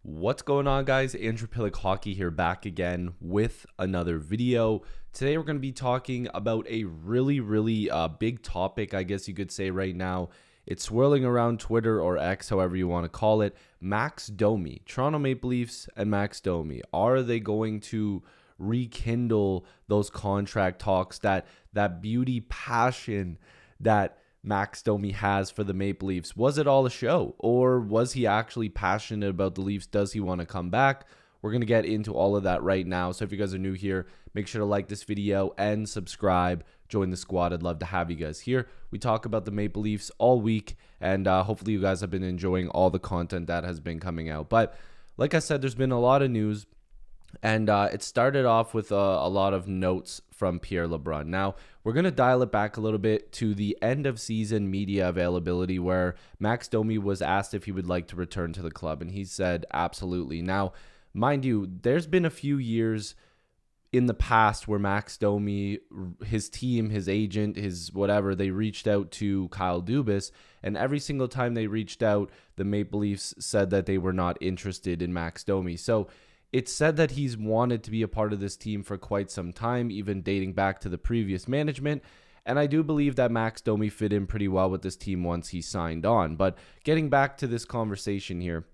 What's going on, guys? Andrew Piluk Hockey here, back again with another video. Today we're going to be talking about a really big topic, I guess you could say right now. It's swirling around Twitter or X, however you want to call it. Max Domi, Toronto Maple Leafs and Max Domi. Are they going to rekindle those contract talks, that beauty passion that Max Domi has for the Maple Leafs? Was it all a show, or was he actually passionate about the Leafs? Does he want to come back? We're going to get into all of that right now. So if you guys are new here, make sure to like this video and subscribe. Join the squad. I'd love to have you guys here. We talk about the Maple Leafs all week, and hopefully you guys have been enjoying all the content that has been coming out. But like I said, there's been a lot of news. And it started off with a lot of notes from Pierre LeBrun. Now, we're going to dial it back a little bit to the end of season media availability, where Max Domi was asked if he would like to return to the club, and he said absolutely. Now, mind you, there's been a few years in the past where Max Domi, his team, his agent, his whatever, they reached out to Kyle Dubas, and every single time they reached out, the Maple Leafs said that they were not interested in Max Domi. So it's said that he's wanted to be a part of this team for quite some time, even dating back to the previous management. And I do believe that Max Domi fit in pretty well with this team once he signed on. But getting back to this conversation here,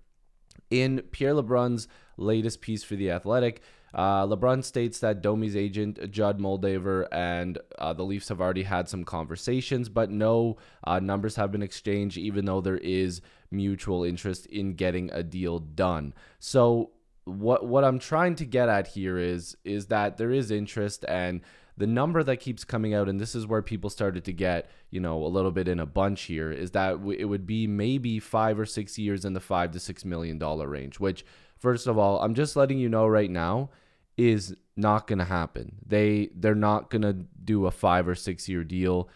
in Pierre LeBrun's latest piece for The Athletic, LeBrun states that Domi's agent, Judd Moldaver, and the Leafs have already had some conversations, but no numbers have been exchanged, even though there is mutual interest in getting a deal done. So what I'm trying to get at here is that there is interest, and the number that keeps coming out, and this is where people started to get, a little bit in a bunch here, is that it would be maybe 5 or 6 years in the $5 to $6 million range, which, first of all, I'm just letting you know right now, is not going to happen. They're not going to do a 5 or 6 year deal.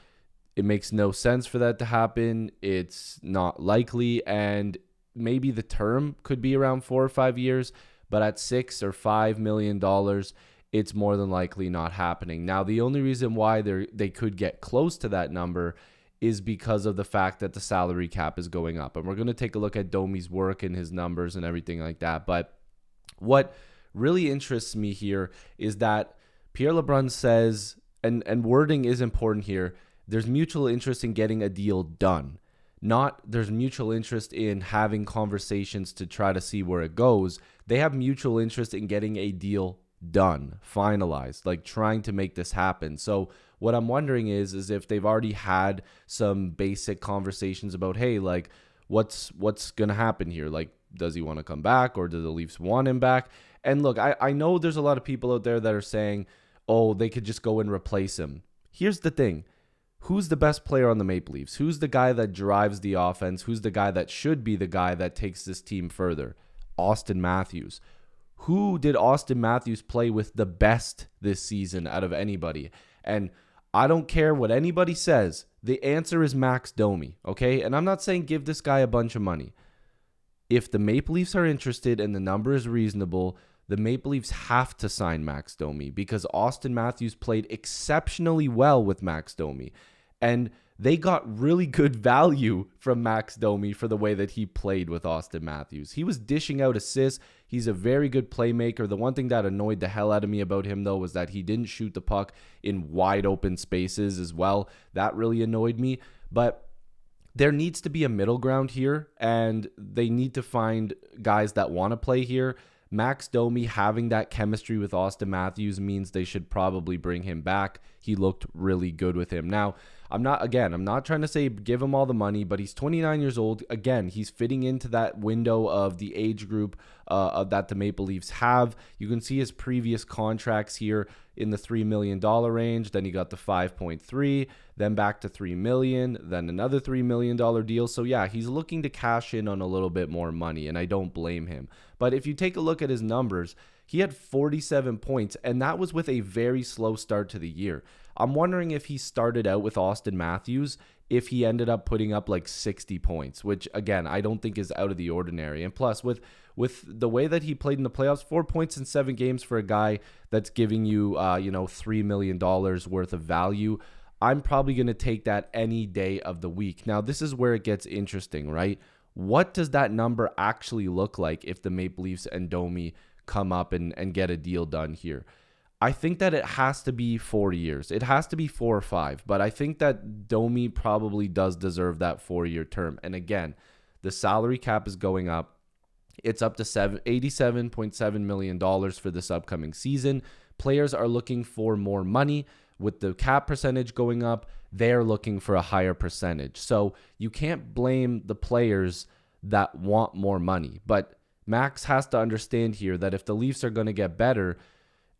It makes no sense for that to happen. It's not likely, and maybe the term could be around 4 or 5 years, but at $6 or $5 million, it's more than likely not happening. Now, the only reason why they could get close to that number is because of the fact that the salary cap is going up. And we're going to take a look at Domi's work and his numbers and everything like that. But what really interests me here is that Pierre LeBrun says, and wording is important here, there's mutual interest in getting a deal done. Not there's mutual interest in having conversations to try to see where it goes. They have mutual interest in getting a deal done, finalized, like trying to make this happen. So what I'm wondering is if they've already had some basic conversations about, hey, like what's going to happen here? Like, does he want to come back, or do the Leafs want him back? And look, I know there's a lot of people out there that are saying, oh, they could just go and replace him. Here's the thing. Who's the best player on the Maple Leafs? Who's the guy that drives the offense? Who's the guy that should be the guy that takes this team further? Austin Matthews. Who did Austin Matthews play with the best this season out of anybody? And I don't care what anybody says. The answer is Max Domi, okay? And I'm not saying give this guy a bunch of money. If the Maple Leafs are interested and the number is reasonable, the Maple Leafs have to sign Max Domi, because Austin Matthews played exceptionally well with Max Domi. And they got really good value from Max Domi for the way that he played with Austin Matthews. He was dishing out assists. He's a very good playmaker. The one thing that annoyed the hell out of me about him, though, was that he didn't shoot the puck in wide open spaces as well. That really annoyed me. But there needs to be a middle ground here, and they need to find guys that want to play here. Max Domi having that chemistry with Austin Matthews means they should probably bring him back. He looked really good with him. Now, I'm not trying to say give him all the money, but he's 29 years old. Again, he's fitting into that window of the age group that the Maple Leafs have. You can see his previous contracts here in the $3 million range. Then he got the 5.3, then back to $3 million, then another $3 million deal. So yeah, he's looking to cash in on a little bit more money, and I don't blame him. But if you take a look at his numbers, he had 47 points, and that was with a very slow start to the year. I'm wondering if he started out with Austin Matthews, if he ended up putting up like 60 points, which again, I don't think is out of the ordinary. And plus, with the way that he played in the playoffs, 4 points in 7 games for a guy that's giving you, $3 million worth of value, I'm probably going to take that any day of the week. Now, this is where it gets interesting, right? what does that number actually look like if the Maple Leafs and Domi come up and get a deal done here? I think that it has to be 4 years. It has to be 4 or 5. But I think that Domi probably does deserve that 4-year term. And again, the salary cap is going up. It's up to $87.7 million for this upcoming season. Players are looking for more money. With the cap percentage going up, they're looking for a higher percentage. So you can't blame the players that want more money. But Max has to understand here that if the Leafs are going to get better,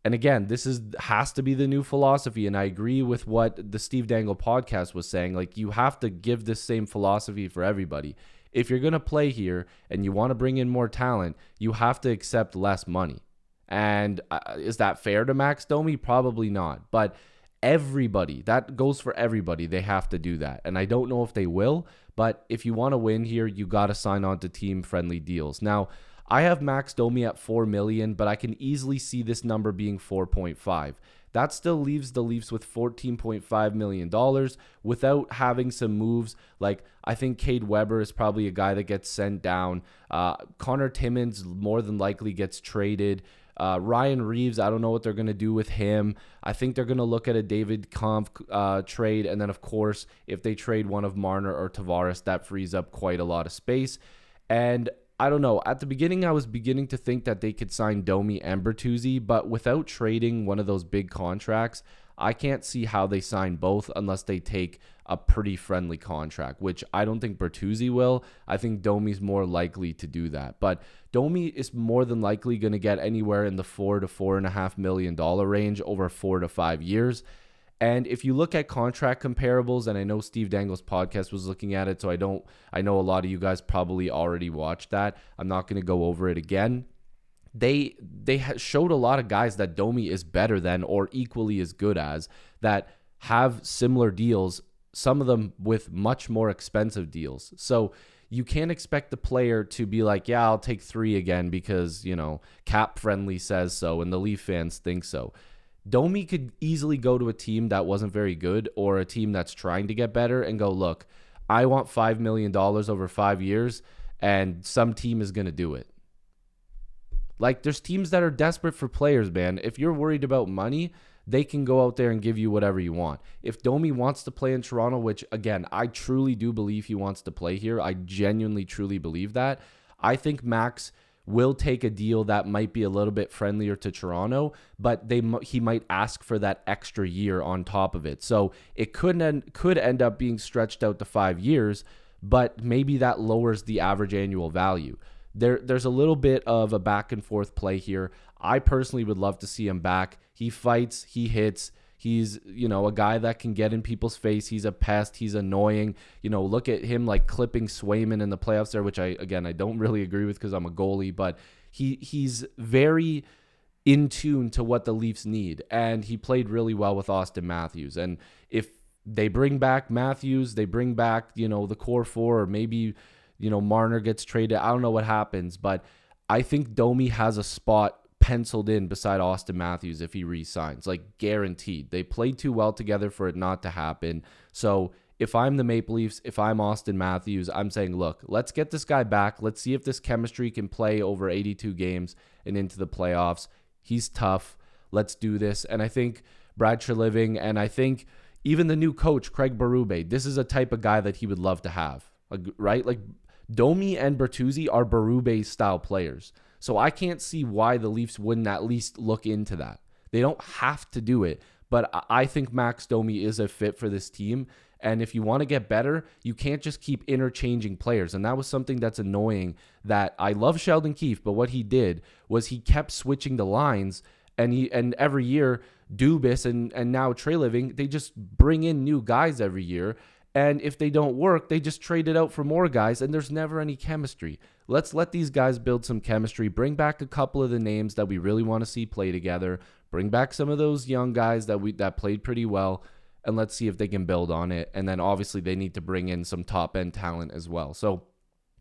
and again, this has to be the new philosophy, and I agree with what the Steve Dangle podcast was saying. Like, you have to give this same philosophy for everybody. If you're going to play here and you want to bring in more talent, you have to accept less money. And is that fair to Max Domi? Probably not. But everybody, that goes for everybody. They have to do that. And I don't know if they will, but if you want to win here, you got to sign on to team-friendly deals. Now, I have Max Domi at $4 million, but I can easily see this number being 4.5. That still leaves the Leafs with $14.5 million without having some moves. Like, I think Cade Weber is probably a guy that gets sent down. Connor Timmins more than likely gets traded. Ryan Reeves, I don't know what they're going to do with him. I think they're going to look at a David Kampf trade. And then, of course, if they trade one of Marner or Tavares, that frees up quite a lot of space. And I don't know. At the beginning, I was beginning to think that they could sign Domi and Bertuzzi, but without trading one of those big contracts, I can't see how they sign both unless they take a pretty friendly contract, which I don't think Bertuzzi will. I think Domi's more likely to do that. But Domi is more than likely going to get anywhere in the $4 to $4.5 million range over 4 to 5 years. And if you look at contract comparables, and I know Steve Dangle's podcast was looking at it, so I know a lot of you guys probably already watched that. I'm not going to go over it again. They showed a lot of guys that Domi is better than or equally as good as, that have similar deals, some of them with much more expensive deals. So you can't expect the player to be like, yeah, I'll take 3 again because, cap friendly says so and the Leaf fans think so. Domi could easily go to a team that wasn't very good or a team that's trying to get better and go, look, I want $5 million over 5 years, and some team is going to do it. Like, there's teams that are desperate for players, man. If you're worried about money, they can go out there and give you whatever you want. If Domi wants to play in Toronto, which, again, I truly do believe he wants to play here. I genuinely, truly believe that. I think Max will take a deal that might be a little bit friendlier to Toronto, but he might ask for that extra year on top of it. So it could end up being stretched out to 5 years, but maybe that lowers the average annual value. There's a little bit of a back and forth play here. I personally would love to see him back. He fights, he hits. He's, a guy that can get in people's face. He's a pest. He's annoying. Look at him like clipping Swayman in the playoffs there, which I don't really agree with because I'm a goalie, but he's very in tune to what the Leafs need. And he played really well with Austin Matthews. And if they bring back Matthews, they bring back, the core 4, or maybe, Marner gets traded. I don't know what happens, but I think Domi has a spot penciled in beside Austin Matthews if he re-signs, like guaranteed. They played too well together for it not to happen. So if I'm the Maple Leafs, if I'm Austin Matthews, I'm saying, look, let's get this guy back. Let's see if this chemistry can play over 82 games and into the playoffs. He's tough. Let's do this. And I think Brad Treliving, and I think even the new coach, Craig Berube, this is a type of guy that he would love to have, right? Like, Domi and Bertuzzi are Berube-style players. So I can't see why the Leafs wouldn't at least look into that. They don't have to do it, but I think Max Domi is a fit for this team. And if you want to get better, you can't just keep interchanging players. And that was something that's annoying, that I love Sheldon Keefe, but what he did was he kept switching the lines, and every year Dubas and now Treliving, they just bring in new guys every year. And if they don't work, they just trade it out for more guys, and there's never any chemistry. Let's let these guys build some chemistry. Bring back a couple of the names that we really want to see play together. Bring back some of those young guys that played pretty well, and let's see if they can build on it. And then obviously they need to bring in some top-end talent as well. So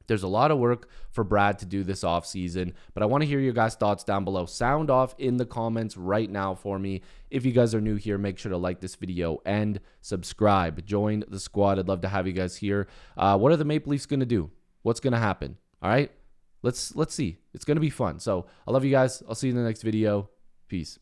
there's a lot of work for Brad to do this offseason, but I want to hear your guys' thoughts down below. Sound off in the comments right now for me. If you guys are new here, make sure to like this video and subscribe. Join the squad. I'd love to have you guys here. What are the Maple Leafs going to do? what's going to happen. All right. Let's see. It's going to be fun. So I love you guys. I'll see you in the next video. Peace.